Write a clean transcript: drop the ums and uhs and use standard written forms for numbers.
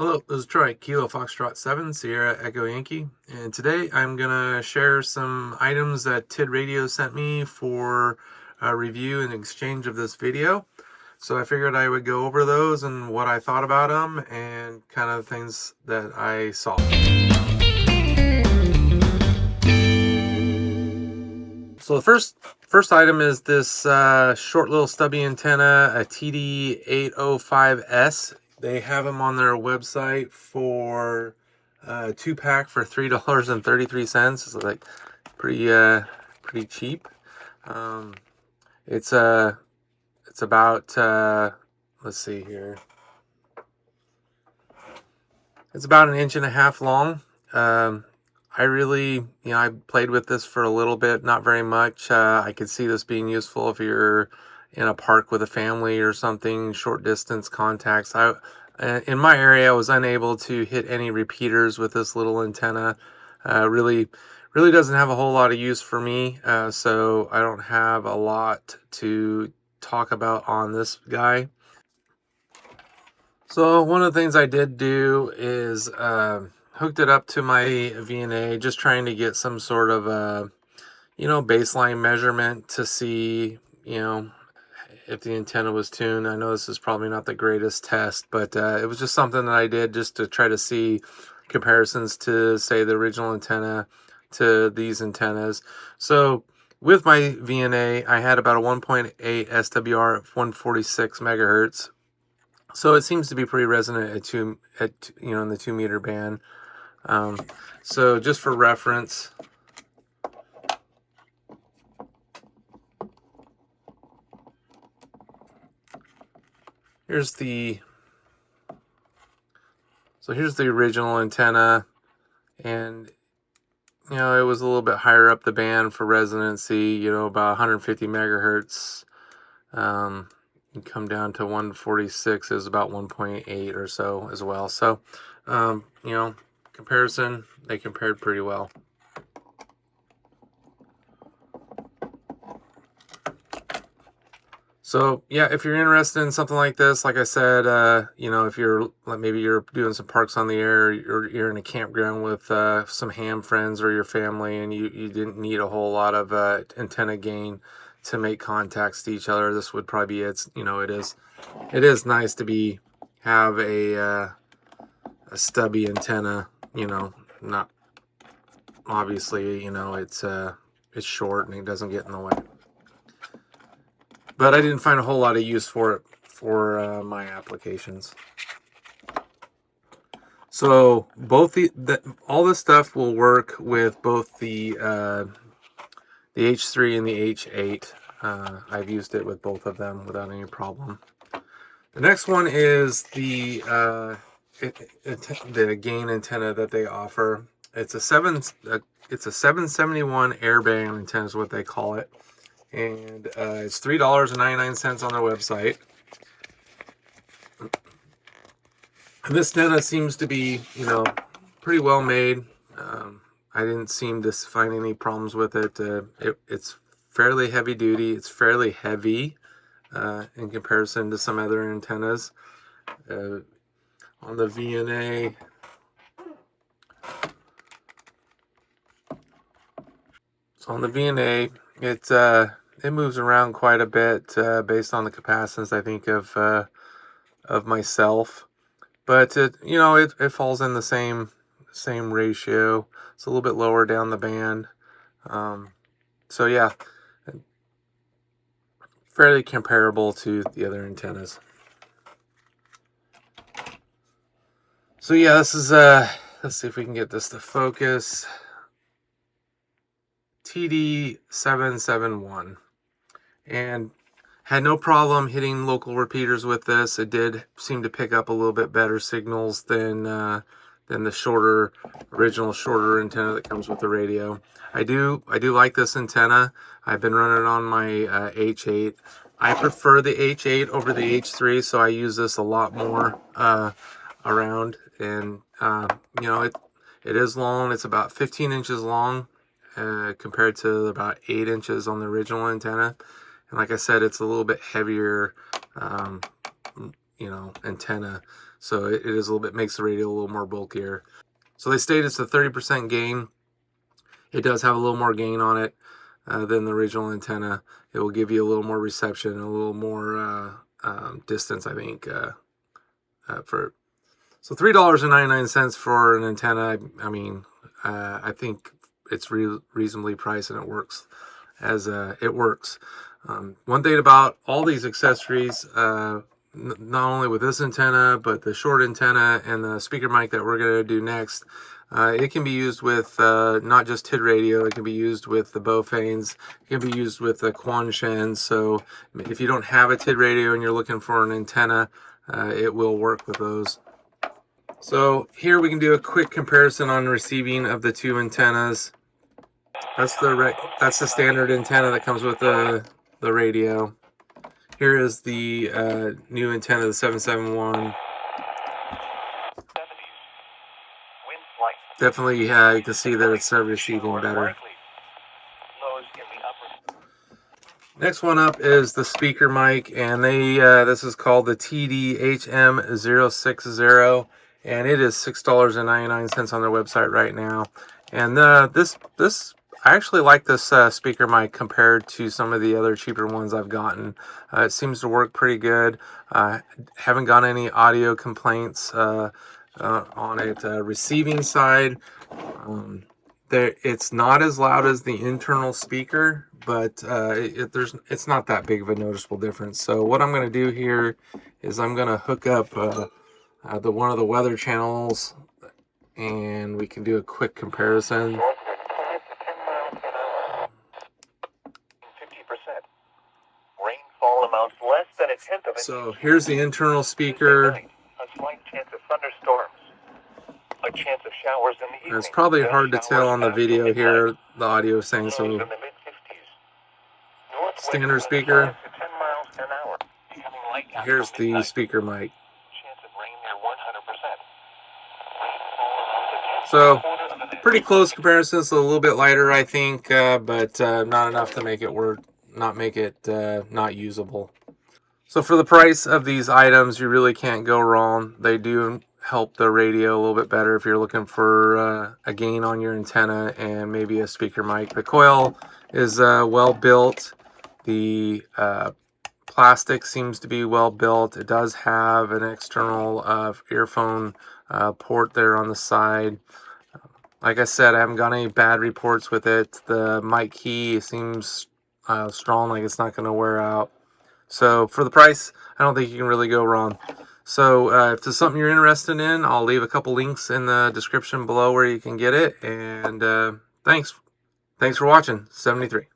Hello, this is Troy, Kilo Foxtrot 7, Sierra Echo Yankee, and today I'm going to share some items that TIDRadio sent me for a review and exchange of this video. So I figured I would go over those and what I thought about them and kind of things that I saw. So the first item is this short little stubby antenna, a TD805S. They have them on their website for 2-pack for $3.33. It's like pretty cheap. It's about let's see here. It's about 1.5 inches long. I really, I played with this for a little bit, not very much. I could see this being useful if you're in a park with a family or something, short distance contacts. In my area, I was unable to hit any repeaters with this little antenna. Really doesn't have a whole lot of use for me, so I don't have a lot to talk about on this guy. So one of the things I did do is hooked it up to my VNA, just trying to get some sort of baseline measurement to see, if the antenna was tuned. I know this is probably not the greatest test, but it was just something that I did just to try to see comparisons to, say, the original antenna to these antennas. So with my VNA, I had about a 1.8 SWR at 146 megahertz. So it seems to be pretty resonant in the 2 meter band. So just for reference, here's the original antenna, and it was a little bit higher up the band for resonancy, about 150 megahertz. You come down to 146 is about 1.8 or so as well. So, comparison, they compared pretty well. So yeah, if you're interested in something like this, like I said, if maybe you're doing some parks on the air, or you're in a campground with some ham friends or your family, and you didn't need a whole lot of antenna gain to make contacts to each other, this would probably be it. It is nice to have a stubby antenna. Not obviously, it's short and it doesn't get in the way. But I didn't find a whole lot of use for it for my applications. So all this stuff will work with both the H3 and the H8. I've used it with both of them without any problem. The next one is the gain antenna that they offer. It's a 771 airband antenna is what they call it. And it's $3.99 on their website. And this antenna seems to be, pretty well made. I didn't seem to find any problems with it. It's fairly heavy duty. It's fairly heavy in comparison to some other antennas. On the VNA, it moves around quite a bit based on the capacitance, I think, of myself, but it falls in the same ratio. It's a little bit lower down the band, so yeah, fairly comparable to the other antennas. So yeah, this is let's see if we can get this to focus. TD771, and had no problem hitting local repeaters with this. It did seem to pick up a little bit better signals than the original shorter antenna that comes with the radio. I do like this antenna. I've been running it on my H8. I prefer the H8 over the H3, so I use this a lot more around. And it is long. It's about 15 inches long. Compared to about 8 inches on the original antenna. And like I said, it's a little bit heavier, antenna. so it is a little bit, makes the radio a little more bulkier. So they state it's a 30% gain. It does have a little more gain on it than the original antenna. It will give you a little more reception and a little more distance, I think. So $3.99 for an antenna. I mean, I think it's reasonably priced, and it works as it works. One thing about all these accessories, not only with this antenna, but the short antenna and the speaker mic that we're going to do next, it can be used with not just TID radio. It can be used with the Baofanes. It can be used with the Quanshens. So if you don't have a TID radio and you're looking for an antenna, it will work with those. So here we can do a quick comparison on receiving of the two antennas. That's the standard antenna that comes with the radio. Here is the new antenna, the 771. Definitely, you can see that it's receiving better. Next one up is the speaker mic, and this is called the TDHM060, and it is $6.99 on their website right now. And this I actually like this speaker mic compared to some of the other cheaper ones I've gotten. It seems to work pretty good. Haven't got any audio complaints on it. Receiving side, it's not as loud as the internal speaker, but it's not that big of a noticeable difference. So what I'm going to do here is I'm going to hook up one of the weather channels, and we can do a quick comparison. So here's the internal speaker. A slight chance of thunderstorms. A chance of showers in the evening. It's probably hard to tell on the video here, the audio is saying so. Standard speaker. Here's the speaker mic. So pretty close comparison. It's a little bit lighter, I think, but not enough to make it not usable. So for the price of these items, you really can't go wrong. They do help the radio a little bit better if you're looking for a gain on your antenna and maybe a speaker mic. The coil is well built. The plastic seems to be well built. It does have an external earphone port there on the side. Like I said, I haven't got any bad reports with it. The mic key seems strong, like it's not going to wear out. So for the price, I don't think you can really go wrong. So if there's something you're interested in, I'll leave a couple links in the description below where you can get it. And thanks for watching. 73.